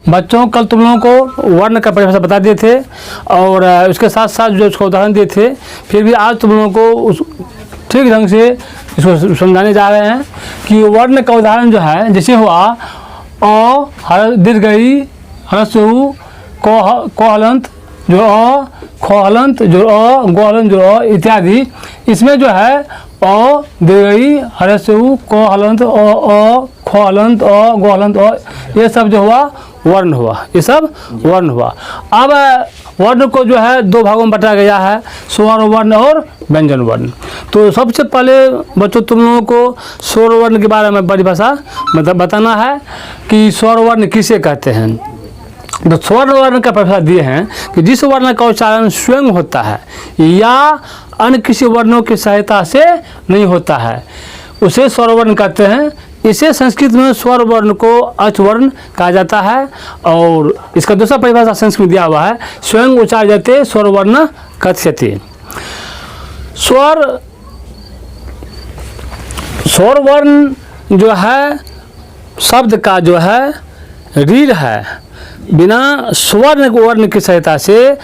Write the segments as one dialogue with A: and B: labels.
A: बच्चों कल तुम लोगों को वर्ण का परिभाषा बता दिए थे और उसके साथ साथ जो उसका उदाहरण दिए थे, फिर भी आज तुम लोगों को उस ठीक ढंग से इसको समझाने जा रहे हैं कि वर्ण का उदाहरण जो है, जैसे हुआ अ हर दीर्घई ह्रस्व को हलंत जो अ, ख हलंत जो अ, गो हलंत जो अ इत्यादि। इसमें जो है अ दीर्घई ह्रस्व को हलंत अ ख हलंत अ गो हलंत अ, ये सब जो हुआ वर्ण हुआ, ये सब वर्ण हुआ। अब वर्ण को जो है दो भागों में बांटा गया है, स्वर वर्ण और व्यंजन वर्ण। तो सबसे पहले बच्चों तुम लोगों को स्वर वर्ण के बारे में परिभाषा मतलब बताना है कि स्वर वर्ण किसे कहते हैं। तो स्वर वर्ण का परिभाषा दिए हैं कि जिस वर्ण का उच्चारण स्वयं होता है या अन्य किसी वर्णों की सहायता से नहीं होता है, उसे स्वर वर्ण कहते हैं। इसे संस्कृत में स्वर वर्ण को अच वर्ण कहा जाता है और इसका दूसरा परिभाषा संस्कृत में दिया हुआ है, स्वयं उच्चार्यते स्वर वर्ण कथ्यते। स्वर वर्ण जो है शब्द का जो है रीढ़ है। बिना स्वर्ण वर्ण की सहायता से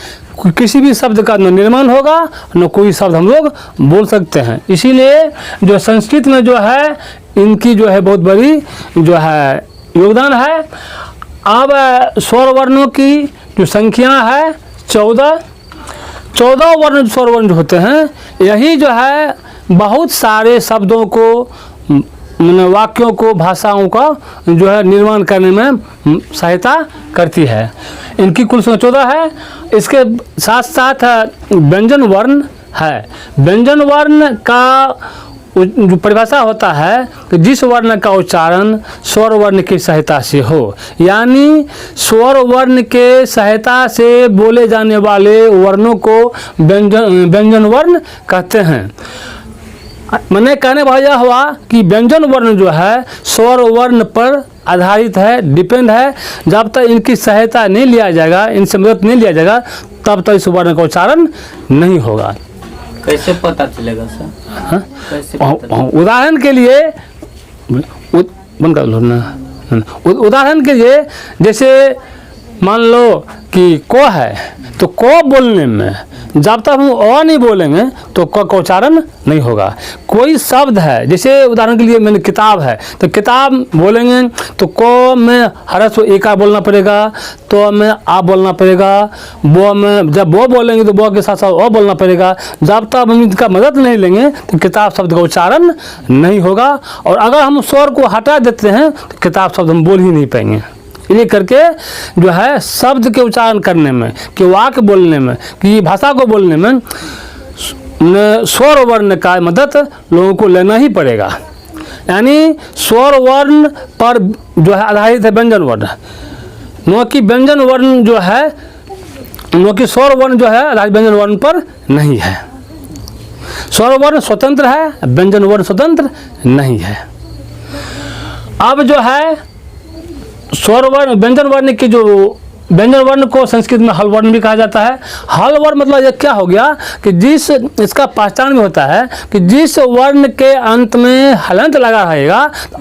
A: किसी भी शब्द का न निर्माण होगा न कोई शब्द हम लोग बोल सकते हैं। इसीलिए जो संस्कृत में जो है इनकी जो है बहुत बड़ी जो है योगदान है। अब स्वर वर्णों की जो संख्या है 14 वर्ण स्वर वर्ण जो होते हैं, यही जो है बहुत सारे शब्दों को वाक्यों को भाषाओं का जो है निर्माण करने में सहायता करती है। इनकी कुल संख्या 14 है। इसके साथ साथ व्यंजन वर्ण है। व्यंजन वर्ण का जो परिभाषा होता है कि जिस वर्ण का उच्चारण स्वर वर्ण की सहायता से हो, यानी स्वर वर्ण के सहायता से बोले जाने वाले वर्णों को व्यंजन वर्ण कहते हैं। मैंने कहने भाया हुआ कि व्यंजन वर्ण जो है स्वर वर्ण पर आधारित है, डिपेंड है। जब तक इनकी सहायता नहीं लिया जाएगा, इनसे मदद नहीं लिया जाएगा, तब तक इस वर्ण का उच्चारण नहीं होगा।
B: कैसे पता चलेगा सर?
A: उदाहरण के लिए उदाहरण के लिए जैसे मान लो कि को है, तो को बोलने में जब तक हम अ नहीं बोलेंगे तो क का उच्चारण नहीं होगा। कोई शब्द है, जैसे उदाहरण के लिए मैंने किताब है, तो किताब बोलेंगे तो को में ह्रस्व एकार बोलना पड़ेगा, तो में आ बोलना पड़ेगा, बो में जब बो बोलेंगे तो बो के साथ साथ अ बोलना पड़ेगा। जब तक हम इनका मदद नहीं लेंगे तो किताब शब्द का उच्चारण नहीं होगा। और अगर हम स्वर को हटा देते हैं तो किताब शब्द हम बोल ही नहीं पाएंगे। ये करके जो है शब्द के उच्चारण करने में, कि वाक्य बोलने में, कि भाषा को बोलने में स्वर वर्ण का मदद लोगों को लेना ही पड़ेगा। यानी स्वर वर्ण पर जो है आधारित है व्यंजन वर्ण, न कि व्यंजन वर्ण जो है, न कि स्वर वर्ण जो है आधारित व्यंजन वर्ण पर नहीं है। स्वर वर्ण स्वतंत्र है, व्यंजन वर्ण स्वतंत्र नहीं है। अब जो है स्वर वर्ण व्यंजन वर्ण की जो व्यंजन वर्ण को संस्कृत में हल वर्ण भी कहा जाता है। हल वर्ण मतलब ये क्या हो गया कि जिस इसका पहचान भी होता है कि जिस वर्ण के अंत में हलंत लगा रहेगा तो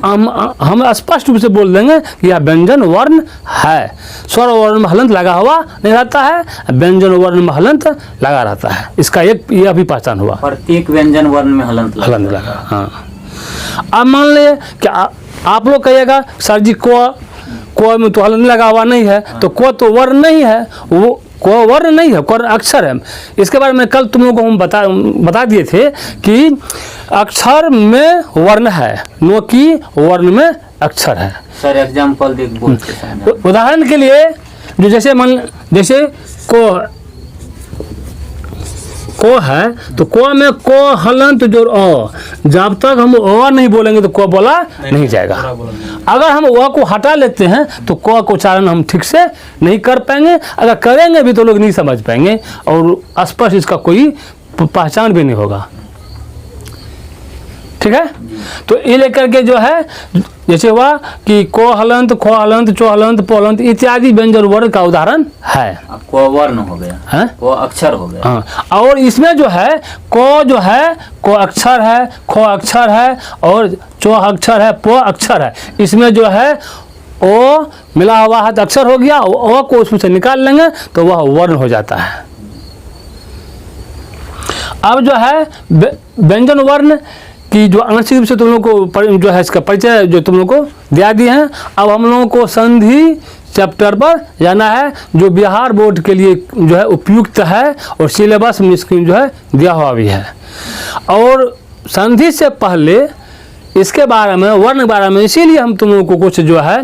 A: हम स्पष्ट रूप से बोल देंगे कि यह व्यंजन वर्ण है। स्वर वर्ण में हलंत लगा हुआ नहीं रहता है, व्यंजन वर्ण में हलंत लगा रहता है। इसका एक यह भी पहचान हुआ,
B: प्रत्येक व्यंजन वर्ण में हलंत
A: लगा। हाँ, अब मान ले कि आप लोग कहिएगा सर जी को में तो हलंत लगा हुआ नहीं है, तो को तो वर्ण नहीं है, वो को वर्ण नहीं है, को अक्षर है। इसके बारे में कल तुम लोगों को हम बता दिए थे कि अक्षर में वर्ण है, नो की वर्ण में अक्षर है।
B: सर एग्जाम्पल देख बोलते।
A: उदाहरण के लिए जो जैसे को है, तो को में को हलंत जो अ, जब तक हम अ नहीं बोलेंगे तो को बोला नहीं जाएगा। अगर हम अ को हटा लेते हैं तो को उच्चारण हम ठीक से नहीं कर पाएंगे। अगर करेंगे भी तो लोग नहीं समझ पाएंगे और स्पष्ट इसका कोई पहचान भी नहीं होगा। ठीक है, तो ये लेकर के जो है जैसे हुआ कि को हलंत, खो हलंत, चो हलंत, पो हलंत इत्यादि व्यंजन वर्ण का उदाहरण है।
B: को वर्ण हो गया है, को अक्षर हो गया।
A: हाँ, और इसमें जो है को जो है को अक्षर है, खो अक्षर है और चो अक्षर है, पो अक्षर है। इसमें जो है ओ मिला हुआ है तो अक्षर हो गया, ओ को उसमें से निकाल लेंगे तो वह वर्ण हो जाता है। अब जो है व्यंजन वर्ण की जो आंशिक रूप से तुम लोग को जो है इसका परिचय जो तुम लोग को दिया दिए हैं। अब हम लोगों को संधि चैप्टर पर जाना है, जो बिहार बोर्ड के लिए जो है उपयुक्त है और सिलेबस में इसकी जो है दिया हुआ भी है। और संधि से पहले इसके बारे में, वर्ण के बारे में, इसीलिए हम तुम लोगों को कुछ जो है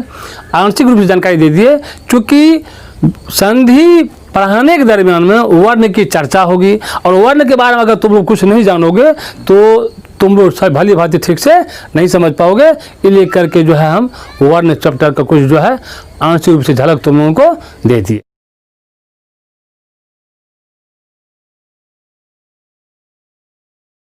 A: आंशिक रूप से जानकारी दे दिए, चूँकि संधि पढ़ाने के दरमियान में वर्ण की चर्चा होगी और वर्ण के बारे में अगर तुम लोग कुछ नहीं जानोगे तो तुम लोग सब भली भांति ठीक से नहीं समझ पाओगे। इसलिए करके जो है हम वर्ण चैप्टर का कुछ जो है आंशिक रूप से झलक तुम लोगों को दे दिए।